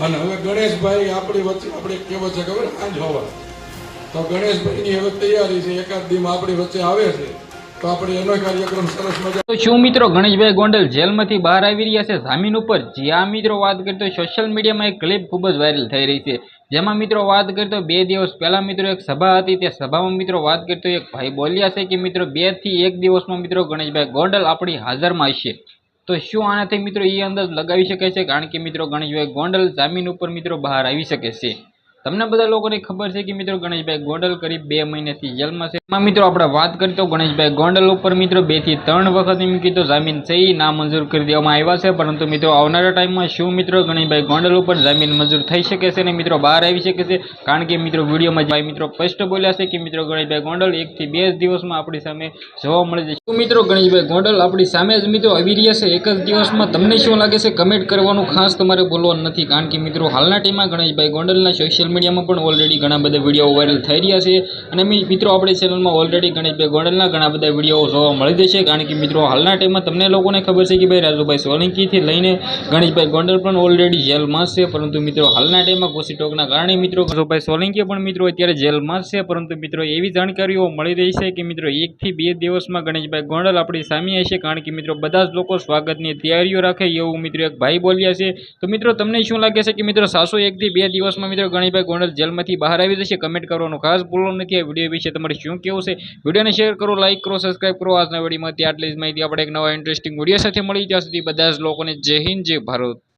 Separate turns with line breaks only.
અને હવે ગણેશભાઈ આપણી વચ્ચે આપણે કેવો છે ખબર આજ હોવા તો ગણેશભાઈની હવે તૈયારી છે એકાદ દીમાં આપણી વચ્ચે આવે છે તો આપણે એનો કાર્યક્રમ સરસ મજા.
તો શું મિત્રો ગણેશભાઈ ગોંડલ જેલમાંથી બહાર આવી રહ્યા છે જામીન ઉપર? જી આ મિત્રો વાત કરીએ તો સોશિયલ મીડિયામાં એક ક્લિપ ખૂબ જ વાયરલ થઈ રહી છે, જેમાં મિત્રો વાત કરીએ તો 2 દિવસ પહેલા મિત્રો એક સભા હતી. તે સભામાં મિત્રો વાત કરીએ તો એક ભાઈ બોલ્યા છે કે મિત્રો 2 થી 1 દિવસમાં મિત્રો ગણેશભાઈ ગોંડલ આપણી હાજરમાં હશે. તો શું આનાથી મિત્રો એ અંદાજ લગાવી શકે છે? કારણ કે મિત્રો ગણેશભાઈ ગોંડલ જામીન ઉપર મિત્રો બહાર આવી શકે છે. તમને બધા લોકોને ખબર છે કે મિત્રો ગણેશભાઈ ગોંડલ કરીબ 2 મહિનાથી જેલમાં છે. એમાં મિત્રો આપણે વાત કરીએ તો ગણેશભાઈ ગોંડલ ઉપર મિત્રો 2 થી 3 વખત એમ કીધું જામીન છે એ નામંજૂર કરી દેવામાં આવ્યા છે. પરંતુ મિત્રો આવનારા ટાઈમમાં શું મિત્રો ગણેશભાઈ ગોંડલ ઉપર જામીન મંજૂર થઈ શકે છે અને મિત્રો બહાર આવી શકે છે? કારણ કે મિત્રો વિડીયોમાં ભાઈ મિત્રો સ્પષ્ટ બોલ્યા છે કે મિત્રો ગણેશભાઈ ગોંડલ 1 થી 2 દિવસમાં આપણી સામે જોવા મળે છે. શું મિત્રો ગણેશભાઈ ગોંડલ આપણી સામે જ મિત્રો આવી રહ્યા છે એક જ દિવસમાં? તમને શું લાગે છે? કમેન્ટ કરવાનું ખાસ તમારે બોલવાનું નથી, કારણ કે મિત્રો હાલના ટાઈમમાં ગણેશભાઈ ગોંડલના સોશિયલ મીડિયામાં પણ ઓલરેડી ઘણા બધા વિડીયો વાયરલ થઈ રહ્યા છે. અને મિત્રો આપણી ચેનલમાં ઓલરેડી ગણેશભાઈ ગોંડલના ઘણા બધા વિડીયો જોવા મળી જશે. કારણ કે મિત્રો હાલના ટાઈમમાં તમને લોકોને ખબર છે કે ભાઈ રાજુભાઈ સોલંકીથી લઈને ગણેશભાઈ ગોંડલ પણ ઓલરેડી જેલમાં છે. પરંતુ મિત્રો હાલના ટાઈમમાં ઘોસી ટોકના કારણે મિત્રો રાજુભાઈ સોલંકી પણ મિત્રો અત્યારે જેલમાં છે. પરંતુ મિત્રો એવી જાણકારીઓ મળી રહી છે કે મિત્રો 1 થી 2 દિવસમાં ગણેશભાઈ ગોંડલ આપણી સામે હશે. કારણ કે મિત્રો બધા જ લોકો સ્વાગતની તૈયારીઓ રાખે એવું મિત્રો એક ભાઈ બોલ્યા છે. તો મિત્રો તમને શું લાગે છે કે મિત્રો 1 થી 2 દિવસમાં મિત્રો ગણેશભાઈ ગોંડલ જેલમાંથી બહાર આવી જશે? કમેન્ટ કરવાનું ખાસ ભૂલવાનું નથી. આ વિડીયો વિશે તમારે શું કહેવું છે? વિડીયોને શેર કરો, લાઈક કરો, સબસ્ક્રાઇબ કરો. આજના વિડીયોમાં આટલી જ માહિતી. આપણે એક નવા ઇન્ટરેસ્ટિંગ વિડીયો સાથે મળી. ત્યાં સુધી બધા જ લોકોને જય હિન્દ, જય ભારત.